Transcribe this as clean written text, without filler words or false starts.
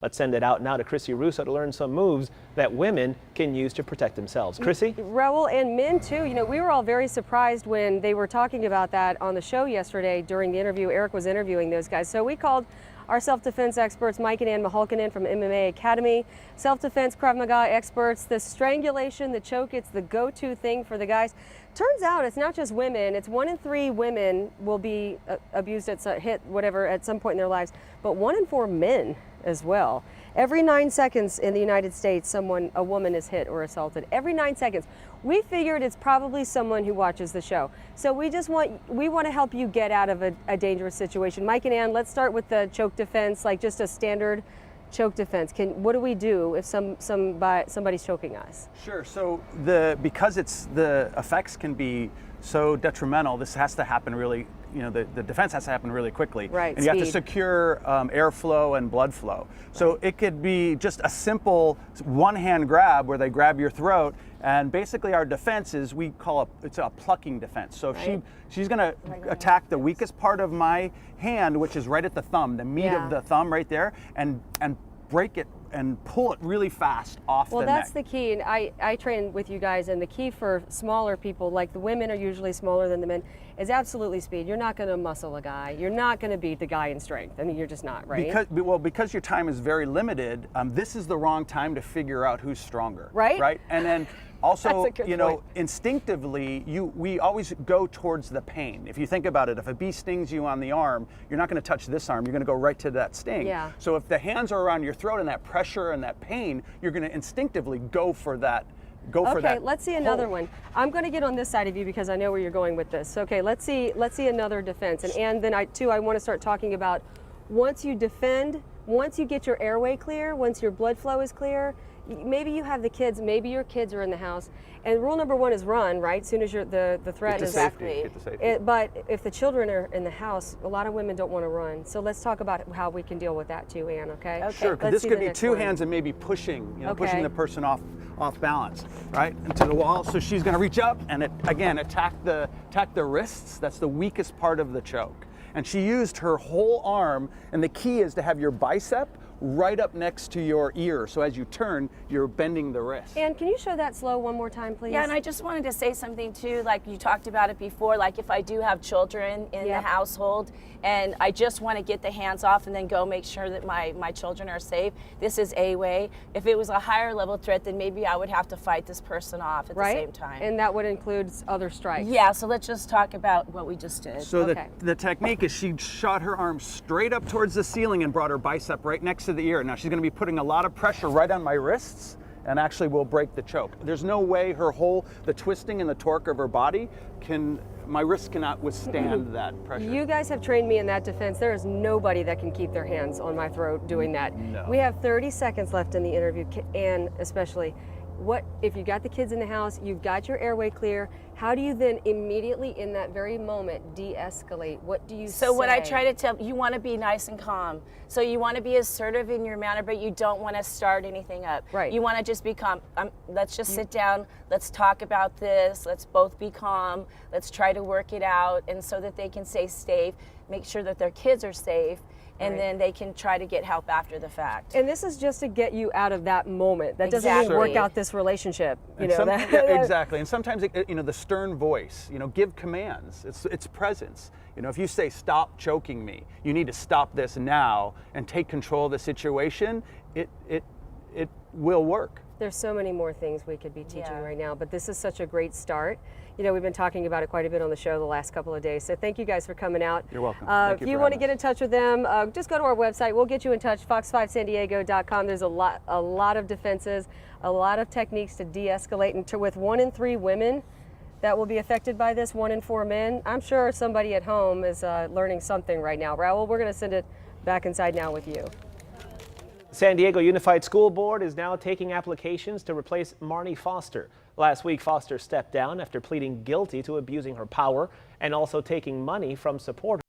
Let's send it out now to Chrissy Russo to learn some moves that women can use to protect themselves. Chrissy? Raul, and men too. You know, we were all very surprised when they were talking about that on the show yesterday during the interview. Eric was interviewing those guys. So we called our self-defense experts, Mike and Ann Mahalkinen from MMA Academy, self-defense Krav Maga experts. The strangulation, the choke, it's the go-to thing for the guys. Turns out it's not just women. It's 1 in 3 women will be abused at some point in their lives, but 1 in 4 men as well. Every 9 seconds in the United States, a woman is hit or assaulted. Every 9 seconds. We figured it's probably someone who watches the show. So we want to help you get out of a dangerous situation. Mike and Ann, let's start with the choke defense, like just a standard choke defense. What do we do if somebody's choking us? Sure. So because the effects can be so detrimental, this has to happen really. The defense has to happen really quickly. Right. And you have to secure airflow and blood flow. So it could be just a simple one-hand grab where they grab your throat, and basically our defense is it's a plucking defense. So if she's going to attack the weakest part of my hand, which is right at the thumb, the meat of the thumb right there, and break it and pull it really fast off the neck. Well, that's the key, and I train with you guys, and the key for smaller people, like the women are usually smaller than the men, is absolutely speed. You're not going to muscle a guy. You're not going to beat the guy in strength. I mean, you're just not, right? Because your time is very limited, this is the wrong time to figure out who's stronger. Right? Right? And then also, point. instinctively, we always go towards the pain. If you think about it, if a bee stings you on the arm, you're not going to touch this arm. You're going to go right to that sting. Yeah. So if the hands are around your throat and that pressure and that pain, you're going to instinctively go for that. Okay, let's see another one. I'm going to get on this side of you because I know where you're going with this. Okay, let's see another defense. And then I want to start talking about once you defend, once you get your airway clear, once your blood flow is clear, maybe you have the kids, maybe your kids are in the house, and rule number 1 is run, right? As soon as the threat is exactly. But if the children are in the house, a lot of women don't want to run. So let's talk about how we can deal with that too, Ann, okay? Sure, because this could be 2 hands and maybe pushing the person off balance, right, into the wall. So she's going to reach up and attack the wrists. That's the weakest part of the choke. And she used her whole arm, and the key is to have your bicep right up next to your ear. So as you turn, you're bending the wrist. And can you show that slow one more time, please? Yeah, and I just wanted to say something too, like you talked about it before, like if I do have children in the household and I just want to get the hands off and then go make sure that my children are safe, this is a way. If it was a higher level threat, then maybe I would have to fight this person off at the same time. And that would include other strikes. Yeah, so let's just talk about what we just did. So the technique is she shot her arm straight up towards the ceiling and brought her bicep right next to the ear. Now she's going to be putting a lot of pressure right on my wrists and actually will break the choke. There's no way the twisting and the torque of her body my wrist cannot withstand that pressure. You guys have trained me in that defense. There is nobody that can keep their hands on my throat doing that. No. We have 30 seconds left in the interview, and especially, if you got the kids in the house, you've got your airway clear, how do you then immediately in that very moment de-escalate? What do you say? So what I try to tell, you want to be nice and calm. So you want to be assertive in your manner, but you don't want to start anything up. Right. You want to just be calm. Let's just sit down, let's talk about this, let's both be calm, let's try to work it out, and so that they can stay safe, make sure that their kids are safe, and then they can try to get help after the fact. And this is just to get you out of that moment. That doesn't mean work out this relationship. Exactly. And sometimes, the stern voice, give commands. It's presence. If you say, stop choking me, you need to stop this now and take control of the situation, it will work. There's so many more things we could be teaching right now, but this is such a great start. We've been talking about it quite a bit on the show the last couple of days, so thank you guys for coming out. You're welcome. If you want to get in touch with them, just go to our website. We'll get you in touch, fox5sandiego.com. There's a lot of defenses, a lot of techniques to de-escalate, and with 1 in 3 women that will be affected by this, 1 in 4 men. I'm sure somebody at home is learning something right now. Raul, we're going to send it back inside now with you. San Diego Unified School Board is now taking applications to replace Marnie Foster. Last week, Foster stepped down after pleading guilty to abusing her power and also taking money from supporters.